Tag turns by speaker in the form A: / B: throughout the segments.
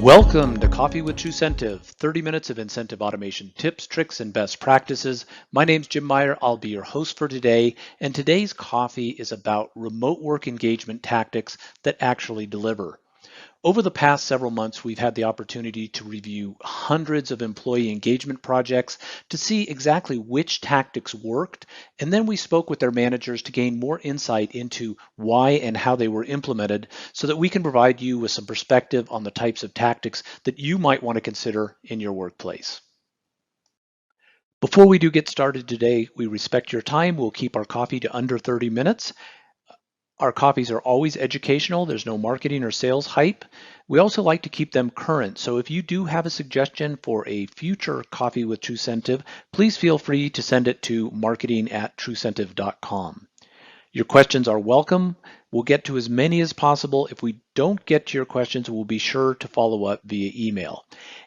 A: Welcome to Coffee with TruCentive, 30 minutes of incentive automation tips, tricks, and best practices. My name's Jim Meyer. I'll be your host for today, and today's coffee is about remote work engagement tactics that actually deliver. Over the past several months, we've had the opportunity to review hundreds of employee engagement projects to see exactly which tactics worked, and then we spoke with their managers to gain more insight into why and how they were implemented so that we can provide you with some perspective on the types of tactics that you might want to consider in your workplace. Before we do get started today, we respect your time. We'll keep our coffee to under 30 minutes. Our coffees are always educational. There's no marketing or sales hype. We also like to keep them current. So if you do have a suggestion for a future Coffee with TruCentive, please feel free to send it to marketing@trucentive.com. Your questions are welcome. We'll get to as many as possible. If we don't get to your questions, we'll be sure to follow up via email.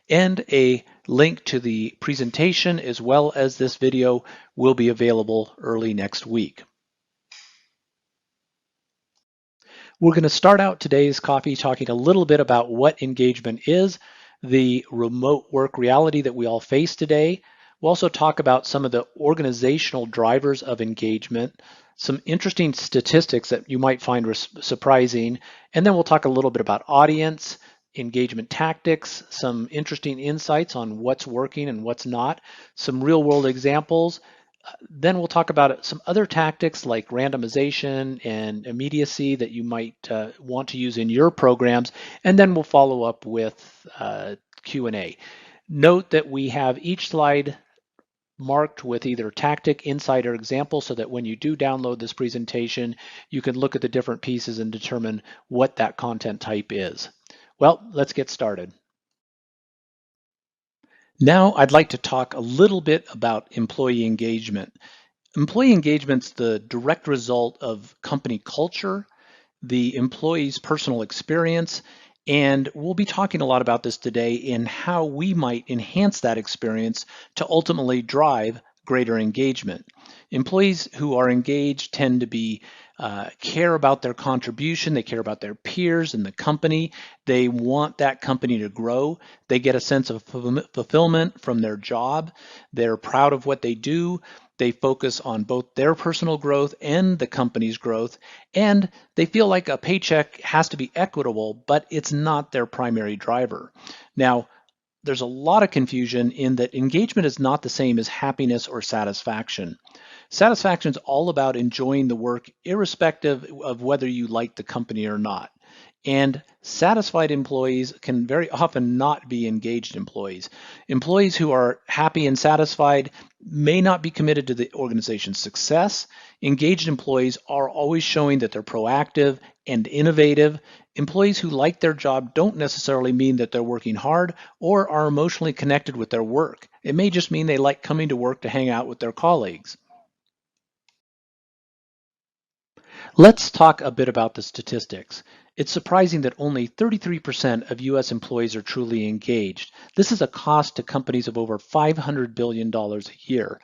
A: And a link to the presentation as well as this video will be available early next week. We're going to start out today's coffee talking a little bit about what engagement is, the remote work reality that we all face today. We'll also talk about some of the organizational drivers of engagement, some interesting statistics that you might find surprising, and then we'll talk a little bit about audience, engagement tactics, some interesting insights on what's working and what's not, some real-world examples. Then we'll talk about some other tactics like randomization and immediacy that you might want to use in your programs, and then we'll follow up with Q&A. Note that we have each slide marked with either tactic, insight, or example so that when you do download this presentation, you can look at the different pieces and determine what that content type is. Well, let's get started. Now I'd like to talk a little bit about employee engagement. Employee engagement's the direct result of company culture, the employee's personal experience, and we'll be talking a lot about this today in how we might enhance that experience to ultimately drive greater engagement. Employees who are engaged tend to be care about their contribution, they care about their peers and the company, they want that company to grow, they get a sense of fulfillment from their job, they're proud of what they do, they focus on both their personal growth and the company's growth, and they feel like a paycheck has to be equitable, but it's not their primary driver. Now, there's a lot of confusion in that engagement is not the same as happiness or satisfaction. Satisfaction is all about enjoying the work irrespective of whether you like the company or not. And satisfied employees can very often not be engaged employees. Employees who are happy and satisfied may not be committed to the organization's success. Engaged employees are always showing that they're proactive and innovative. Employees who like their job don't necessarily mean that they're working hard or are emotionally connected with their work. It may just mean they like coming to work to hang out with their colleagues. Let's talk a bit about the statistics. It's surprising that only 33% of U.S. employees are truly engaged. This is a cost to companies of over $500 billion a year.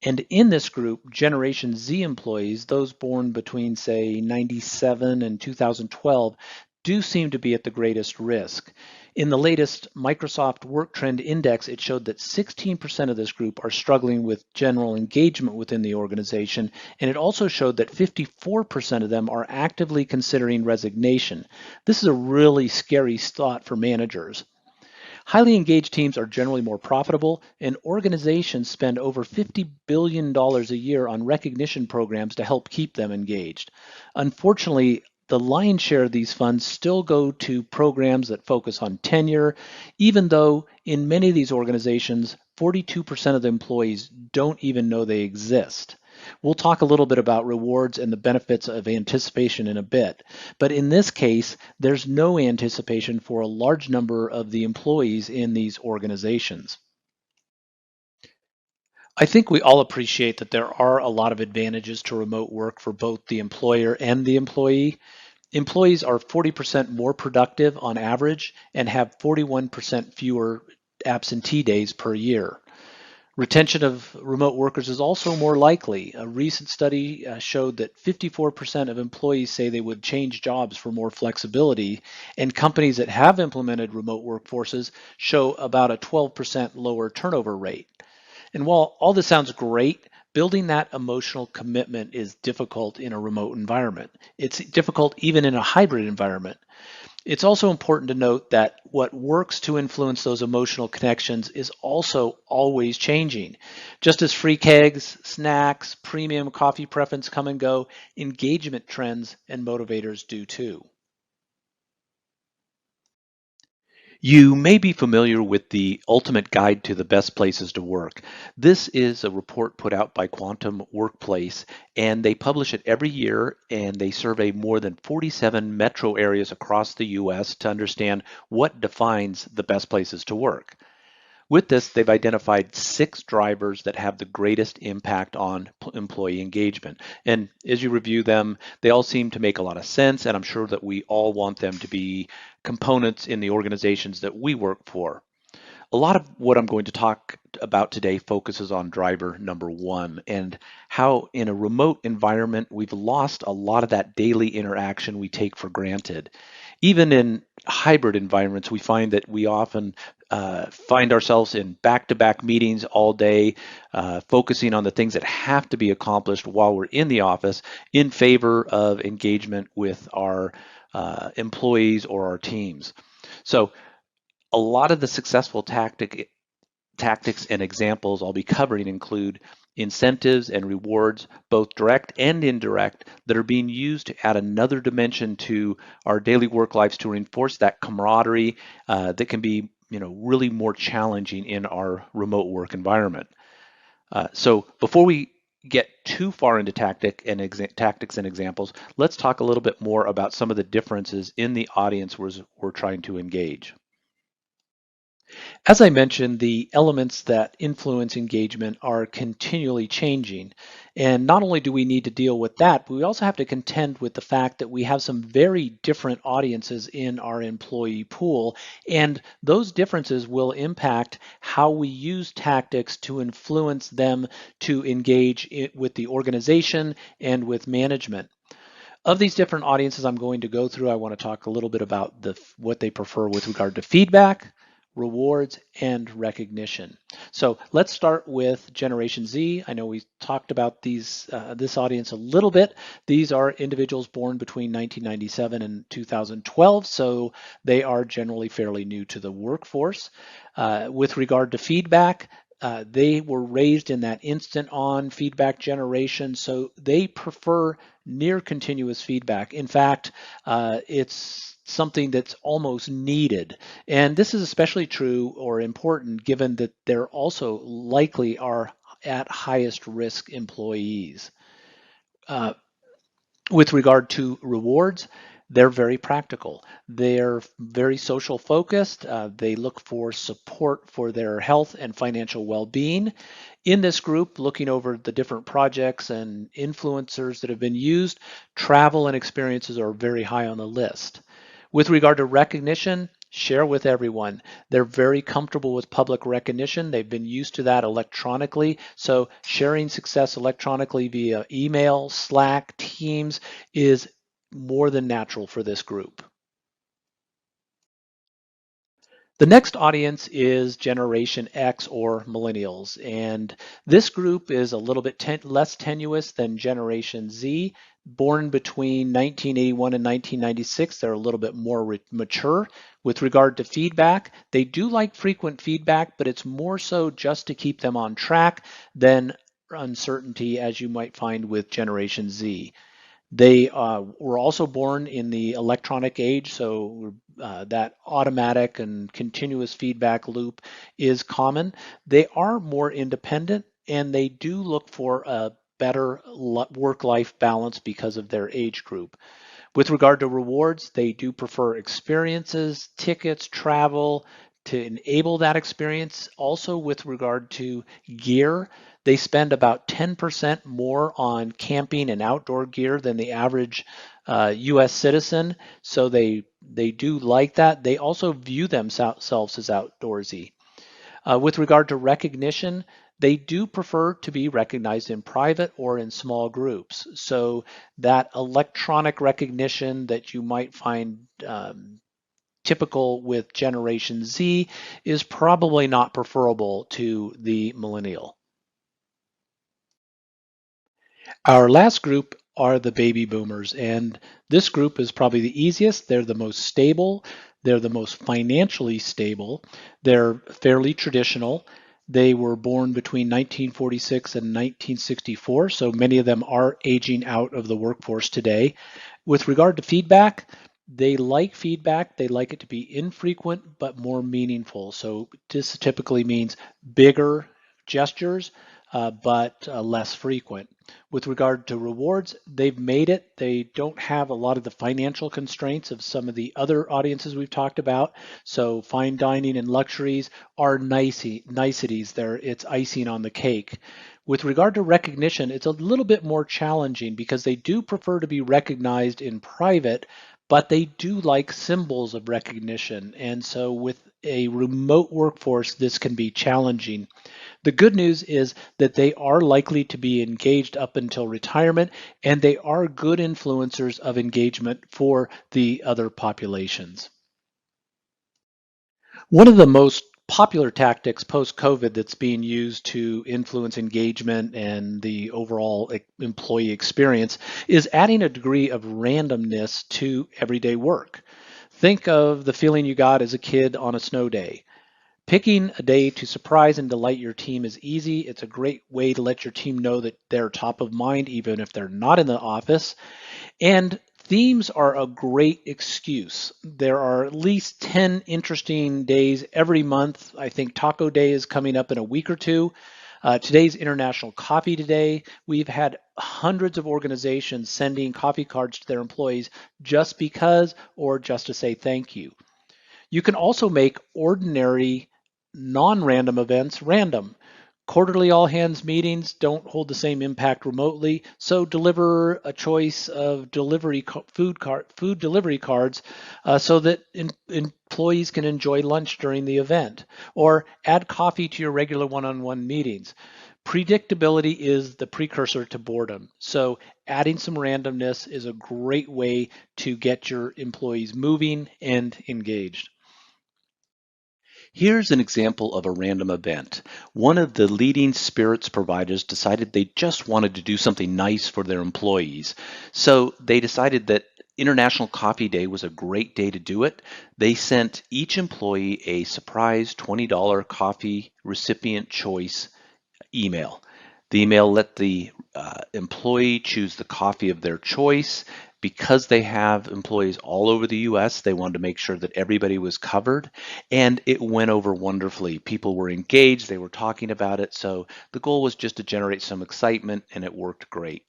A: And in this group, Generation Z employees, those born between, say, 97 and 2012, do seem to be at the greatest risk. In the latest Microsoft Work Trend Index, it showed that 16% of this group are struggling with general engagement within the organization, and it also showed that 54% of them are actively considering resignation. This is a really scary thought for managers. Highly engaged teams are generally more profitable, and organizations spend over $50 billion a year on recognition programs to help keep them engaged. Unfortunately, the lion's share of these funds still go to programs that focus on tenure, even though in many of these organizations, 42% of the employees don't even know they exist. We'll talk a little bit about rewards and the benefits of anticipation in a bit, but in this case, there's no anticipation for a large number of the employees in these organizations. I think we all appreciate that there are a lot of advantages to remote work for both the employer and the employee. Employees are 40% more productive on average and have 41% fewer absentee days per year. Retention of remote workers is also more likely. A recent study showed that 54% of employees say they would change jobs for more flexibility, and companies that have implemented remote workforces show about a 12% lower turnover rate. And while all this sounds great, building that emotional commitment is difficult in a remote environment. It's difficult even in a hybrid environment. It's also important to note that what works to influence those emotional connections is also always changing. Just as free kegs, snacks, premium coffee preference come and go, engagement trends and motivators do too. You may be familiar with the Ultimate Guide to the Best Places to Work. This is a report put out by Quantum Workplace, and they publish it every year, and they survey more than 47 metro areas across the U.S. to understand what defines the best places to work. With this, they've identified 6 drivers that have the greatest impact on employee engagement. And as you review them, they all seem to make a lot of sense, and I'm sure that we all want them to be components in the organizations that we work for. A lot of what I'm going to talk about today focuses on driver number 1 and how in a remote environment we've lost a lot of that daily interaction we take for granted. Even in hybrid environments, we find that we often find ourselves in back-to-back meetings all day, focusing on the things that have to be accomplished while we're in the office in favor of engagement with our employees or our teams. So a lot of the successful tactics and examples I'll be covering include incentives and rewards, both direct and indirect, that are being used to add another dimension to our daily work lives to reinforce that camaraderie that can be, really more challenging in our remote work environment. So before we get too far into tactics and examples, let's talk a little bit more about some of the differences in the audience we're trying to engage. As I mentioned, the elements that influence engagement are continually changing. And not only do we need to deal with that, but we also have to contend with the fact that we have some very different audiences in our employee pool. And those differences will impact how we use tactics to influence them to engage with the organization and with management. Of these different audiences I'm going to go through, I want to talk a little bit about what they prefer with regard to feedback, rewards, and recognition. So let's start with Generation Z. I know we talked about this audience a little bit. These are individuals born between 1997 and 2012, so they are generally fairly new to the workforce. With regard to feedback, they were raised in that instant on feedback generation, so they prefer near continuous feedback. In fact, it's something that's almost needed. And this is especially true or important given that they're also likely are at highest risk employees. Uh, with regard to rewards, they're very practical. They're very social focused. They look for support for their health and financial well-being. In this group, looking over the different projects and influencers that have been used, travel and experiences are very high on the list. With regard to recognition, share with everyone. They're very comfortable with public recognition. They've been used to that electronically. So sharing success electronically via email, Slack, Teams is more than natural for this group. The next audience is Generation X or Millennials, and this group is a little bit less tenuous than Generation Z. Born between 1981 and 1996, they're a little bit more mature. With regard to feedback, they do like frequent feedback, but it's more so just to keep them on track than uncertainty, as you might find with Generation Z. They were also born in the electronic age, so that automatic and continuous feedback loop is common. They are more independent and they do look for a better work-life balance because of their age group. With regard to rewards, they do prefer experiences, tickets, travel to enable that experience. Also, with regard to gear, they spend about 10% more on camping and outdoor gear than the average US citizen. So they do like that. They also view themselves as outdoorsy. With regard to recognition, They do prefer to be recognized in private or in small groups. So that electronic recognition that you might find typical with Generation Z is probably not preferable to the millennial. Our last group are the baby boomers, and this group is probably the easiest. They're the most stable, they're the most financially stable, they're fairly traditional. They were born between 1946 and 1964, so many of them are aging out of the workforce today. With regard to feedback, they like feedback. They like it to be infrequent but more meaningful. So this typically means bigger gestures, but less frequent. With regard to rewards, they've made it. They don't have a lot of the financial constraints of some of the other audiences we've talked about. So fine dining and luxuries are niceties. It's icing on the cake. With regard to recognition, it's a little bit more challenging because they do prefer to be recognized in private, but they do like symbols of recognition. And so with a remote workforce, this can be challenging. The good news is that they are likely to be engaged up until retirement, and they are good influencers of engagement for the other populations. One of the most popular tactics post-COVID that's being used to influence engagement and the overall employee experience is adding a degree of randomness to everyday work. Think of the feeling you got as a kid on a snow day. Picking a day to surprise and delight your team is easy. It's a great way to let your team know that they're top of mind, even if they're not in the office. And themes are a great excuse. There are at least 10 interesting days every month. I think Taco Day is coming up in a week or two. Today's International Coffee Day. We've had hundreds of organizations sending coffee cards to their employees just because or just to say thank you. You can also make ordinary non-random events random. Quarterly all hands meetings don't hold the same impact remotely, so deliver a choice of food delivery cards so that employees can enjoy lunch during the event, or add coffee to your regular one-on-one meetings. Predictability is the precursor to boredom, so adding some randomness is a great way to get your employees moving and engaged. Here's an example of a random event. One of the leading spirits providers decided they just wanted to do something nice for their employees. So they decided that International Coffee Day was a great day to do it. They sent each employee a surprise $20 coffee recipient choice email. The email let the employee choose the coffee of their choice. Because they have employees all over the US, they wanted to make sure that everybody was covered, and it went over wonderfully. People were engaged, they were talking about it, so the goal was just to generate some excitement, and it worked great.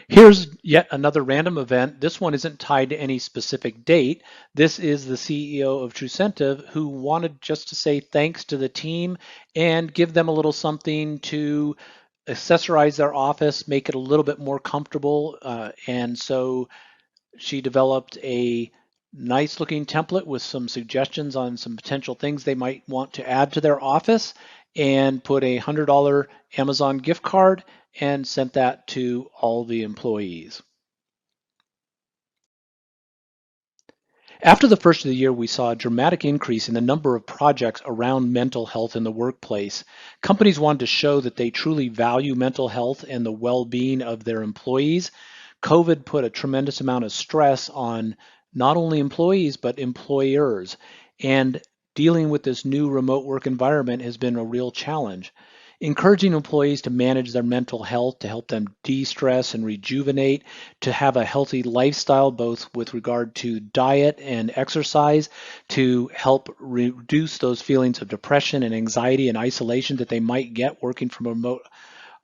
A: Here's yet another random event. This one isn't tied to any specific date. This is the CEO of TruCentive who wanted just to say thanks to the team and give them a little something to accessorize their office, make it a little bit more comfortable. And so she developed a nice looking template with some suggestions on some potential things they might want to add to their office and put a $100 Amazon gift card and sent that to all the employees. After the first of the year, we saw a dramatic increase in the number of projects around mental health in the workplace. Companies wanted to show that they truly value mental health and the well-being of their employees. COVID put a tremendous amount of stress on not only employees, but employers. And dealing with this new remote work environment has been a real challenge. Encouraging employees to manage their mental health, to help them de-stress and rejuvenate, to have a healthy lifestyle, both with regard to diet and exercise, to help reduce those feelings of depression and anxiety and isolation that they might get working from a remote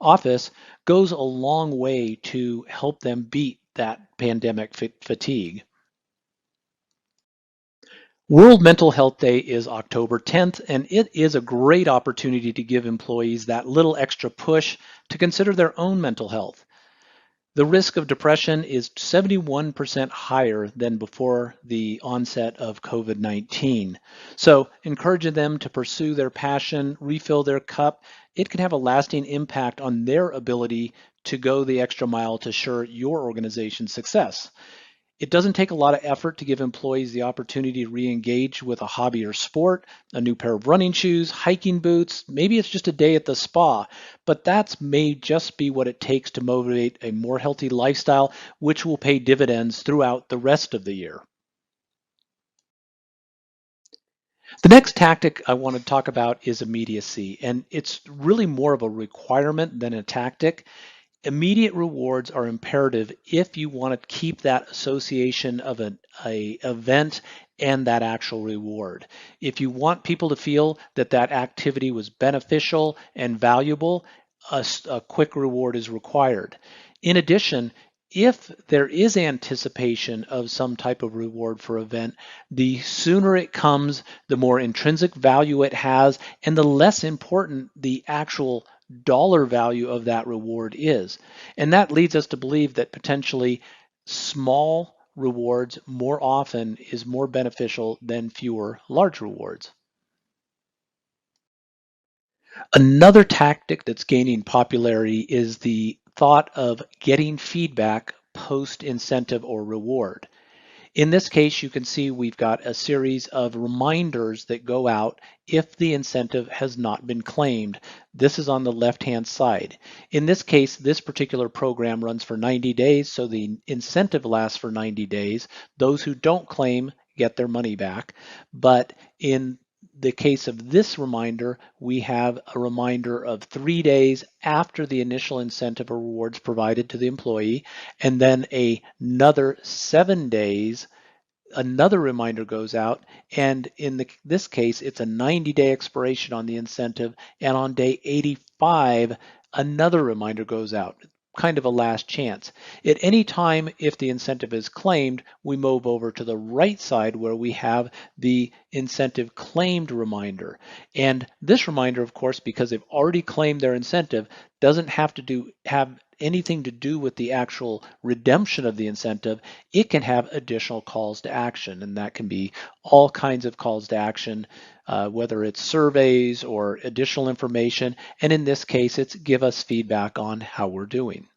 A: office, goes a long way to help them beat that pandemic fatigue. World Mental Health Day is October 10th, and it is a great opportunity to give employees that little extra push to consider their own mental health. The risk of depression is 71% higher than before the onset of COVID-19. So, encouraging them to pursue their passion, refill their cup, it can have a lasting impact on their ability to go the extra mile to assure your organization's success. It doesn't take a lot of effort to give employees the opportunity to re-engage with a hobby or sport, a new pair of running shoes, hiking boots, maybe it's just a day at the spa, but that may just be what it takes to motivate a more healthy lifestyle, which will pay dividends throughout the rest of the year. The next tactic I want to talk about is immediacy, and it's really more of a requirement than a tactic. Immediate rewards are imperative if you want to keep that association of a event and that actual reward. If you want people to feel that that activity was beneficial and valuable, a quick reward is required. In addition, if there is anticipation of some type of reward for event, the sooner it comes, the more intrinsic value it has, and the less important the actual dollar value of that reward is. And that leads us to believe that potentially small rewards more often is more beneficial than fewer large rewards. Another tactic that's gaining popularity is the thought of getting feedback post incentive or reward. In this case, you can see we've got a series of reminders that go out if the incentive has not been claimed. This is on the left-hand side. In this case, this particular program runs for 90 days, so the incentive lasts for 90 days. Those who don't claim get their money back. But in the case of this reminder, we have a reminder of 3 days after the initial incentive or rewards provided to the employee, and then another 7 days another reminder goes out, and in this case, it's a 90-day expiration on the incentive, and on day 85, another reminder goes out, kind of a last chance. At any time, if the incentive is claimed, we move over to the right side where we have the incentive claimed reminder. And this reminder, of course, because they've already claimed their incentive, doesn't have anything to do with the actual redemption of the incentive. It can have additional calls to action, and that can be all kinds of calls to action, whether it's surveys or additional information. And in this case, it's give us feedback on how we're doing.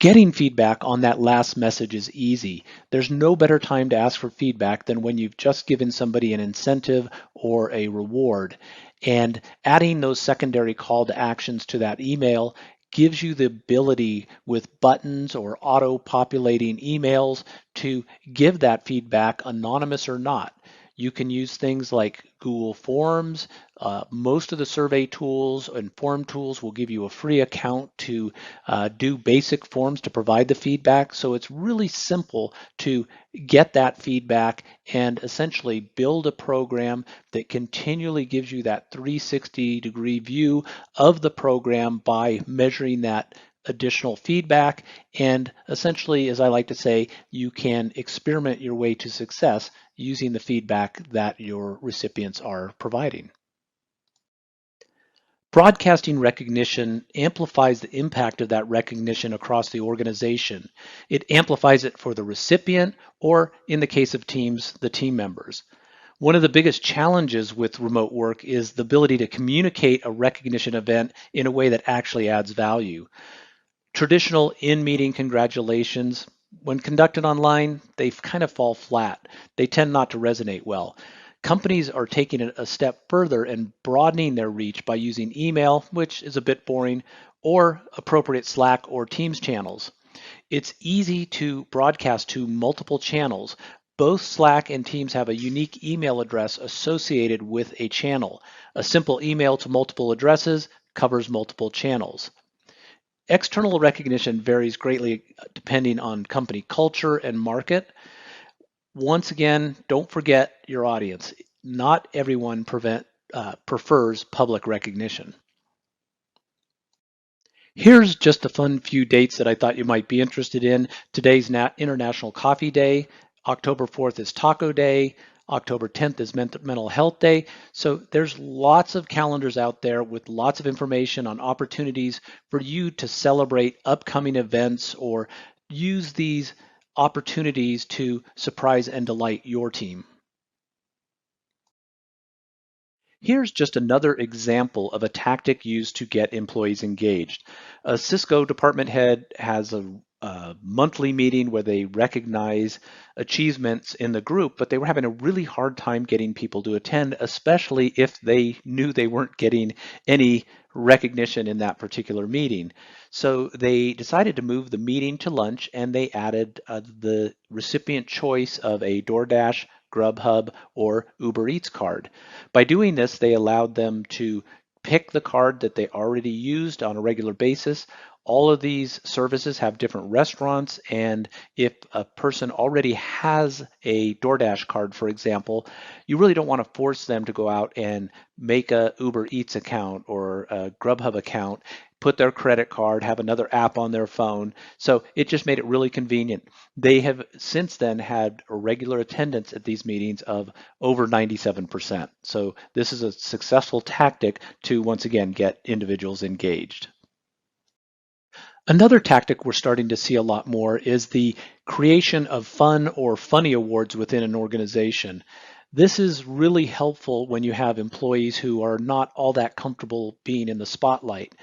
A: Getting feedback on that last message is easy. There's no better time to ask for feedback than when you've just given somebody an incentive or a reward. And adding those secondary call to actions to that email gives you the ability with buttons or auto-populating emails to give that feedback, anonymous or not. You can use things like Google Forms. Most of the survey tools and form tools will give you a free account to do basic forms to provide the feedback. So it's really simple to get that feedback and essentially build a program that continually gives you that 360-degree view of the program by measuring that additional feedback. And essentially, as I like to say, you can experiment your way to success using the feedback that your recipients are providing. Broadcasting recognition amplifies the impact of that recognition across the organization. It amplifies it for the recipient, or in the case of teams, the team members. One of the biggest challenges with remote work is the ability to communicate a recognition event in a way that actually adds value. Traditional in-meeting congratulations, when conducted online, they kind of fall flat. They tend not to resonate well. Companies are taking it a step further and broadening their reach by using email, which is a bit boring, or appropriate Slack or Teams channels. It's easy to broadcast to multiple channels. Both Slack and Teams have a unique email address associated with a channel. A simple email to multiple addresses covers multiple channels. External recognition varies greatly depending on company culture and market. Once again, don't forget your audience. Not everyone prefers public recognition. Here's just a fun few dates that I thought you might be interested in. Today's International Coffee Day. October 4th is Taco Day. October 10th is Mental Health Day. So there's lots of calendars out there with lots of information on opportunities for you to celebrate upcoming events or use these opportunities to surprise and delight your team. Here's just another example of a tactic used to get employees engaged. A Cisco department head has a monthly meeting where they recognize achievements in the group, but they were having a really hard time getting people to attend, especially if they knew they weren't getting any recognition in that particular meeting. So they decided to move the meeting to lunch, and they added the recipient choice of a DoorDash, Grubhub, or Uber Eats card. By doing this, they allowed them to pick the card that they already used on a regular basis. All of these services have different restaurants, and if a person already has a DoorDash card, for example, you really don't want to force them to go out and make a Uber Eats account or a Grubhub account, put their credit card, have another app on their phone. So it just made it really convenient. They have since then had a regular attendance at these meetings of over 97%. So this is a successful tactic to once again get individuals engaged. Another tactic we're starting to see a lot more is the creation of fun or funny awards within an organization. This is really helpful when you have employees who are not all that comfortable being in the spotlight.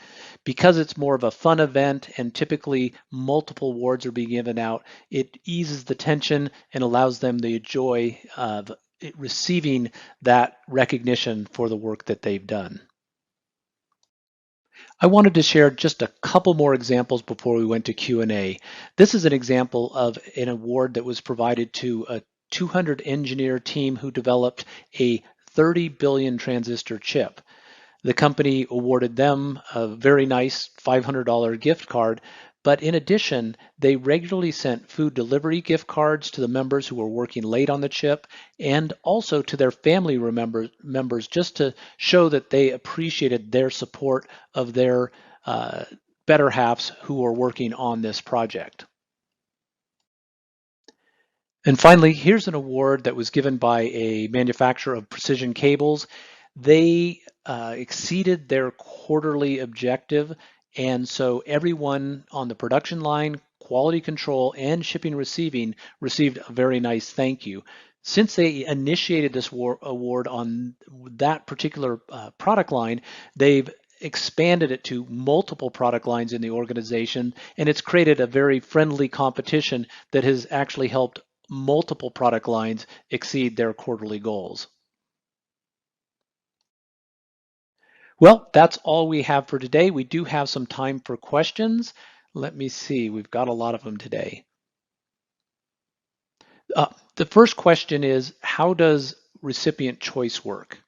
A: Because it's more of a fun event and typically multiple awards are being given out, it eases the tension and allows them the joy of receiving that recognition for the work that they've done. I wanted to share just a couple more examples before we went to Q&A. This is an example of an award that was provided to a 200 engineer team who developed a 30 billion transistor chip. The company awarded them a very nice $500 gift card, but in addition, they regularly sent food delivery gift cards to the members who were working late on the chip and also to their family members just to show that they appreciated their support of their better halves who were working on this project. And finally, here's an award that was given by a manufacturer of precision cables. They exceeded their quarterly objective, and so everyone on the production line, quality control, and shipping receiving received a very nice thank you. Since they initiated this award on that particular product line, they've expanded it to multiple product lines in the organization, and it's created a very friendly competition that has actually helped multiple product lines exceed their quarterly goals. Well, that's all we have for today. We do have some time for questions. Let me see, we've got a lot of them today. The first question is, how does recipient choice work?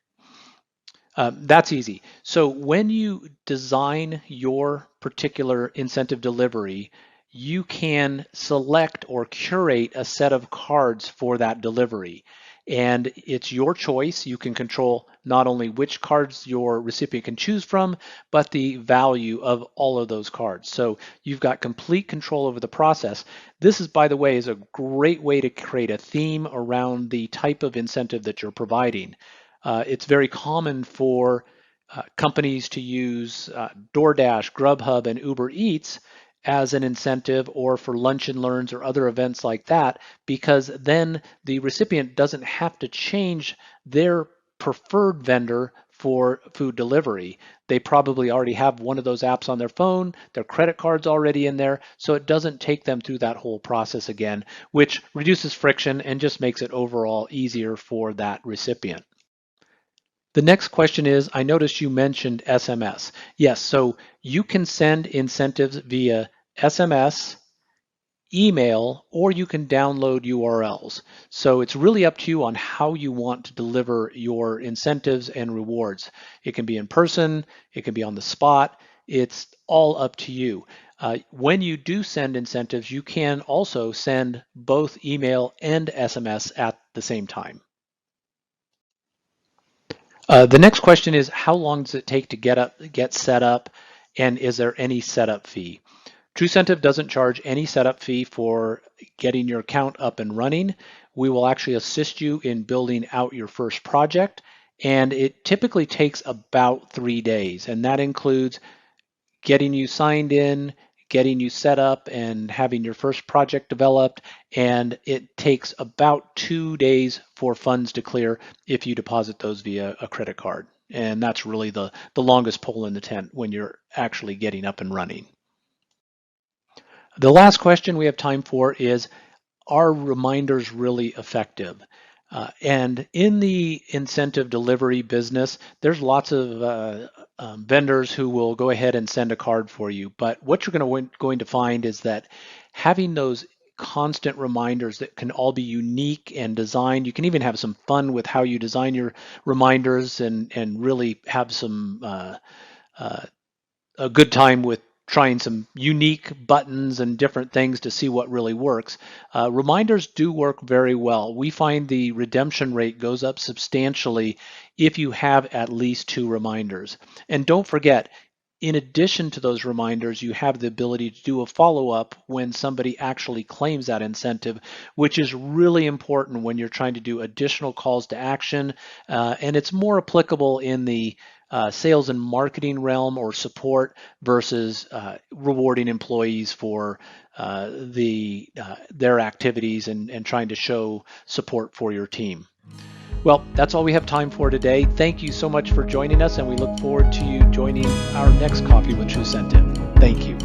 A: That's easy. So when you design your particular incentive delivery, you can select or curate a set of cards for that delivery. And it's your choice. You can control not only which cards your recipient can choose from, but the value of all of those cards. So you've got complete control over the process. This is, by the way, is a great way to create a theme around the type of incentive that you're providing. It's very common for companies to use DoorDash, Grubhub, and Uber Eats as an incentive, or for lunch and learns or other events like that, because then the recipient doesn't have to change their preferred vendor for food delivery. They probably already have one of those apps on their phone, their credit card's already in there, so it doesn't take them through that whole process again, which reduces friction and just makes it overall easier for that recipient. The next question is, I noticed you mentioned SMS. Yes, so you can send incentives via SMS, email, or you can download URLs. So it's really up to you on how you want to deliver your incentives and rewards. It can be in person, it can be on the spot. It's all up to you. When you do send incentives, you can also send both email and SMS at the same time. The next question is, how long does it take to get set up, and is there any setup fee? TruCentive doesn't charge any setup fee for getting your account up and running. We will actually assist you in building out your first project, and it typically takes about 3 days, and that includes getting you signed in, getting you set up, and having your first project developed. And it takes about 2 days for funds to clear if you deposit those via a credit card. And that's really the longest pole in the tent when you're actually getting up and running. The last question we have time for is, are reminders really effective? And in the incentive delivery business, there's lots of vendors who will go ahead and send a card for you. But what you're going to find is that having those constant reminders that can all be unique and designed, you can even have some fun with how you design your reminders and really have some uh, a good time with trying some unique buttons and different things to see what really works. Reminders do work very well. We find the redemption rate goes up substantially if you have at least 2 reminders. And don't forget, in addition to those reminders, you have the ability to do a follow-up when somebody actually claims that incentive, which is really important when you're trying to do additional calls to action. And it's more applicable in the sales and marketing realm or support versus rewarding employees for their activities and trying to show support for your team. Well, that's all we have time for today. Thank you so much for joining us, and we look forward to you joining our next Coffee with TruCentive. Thank you.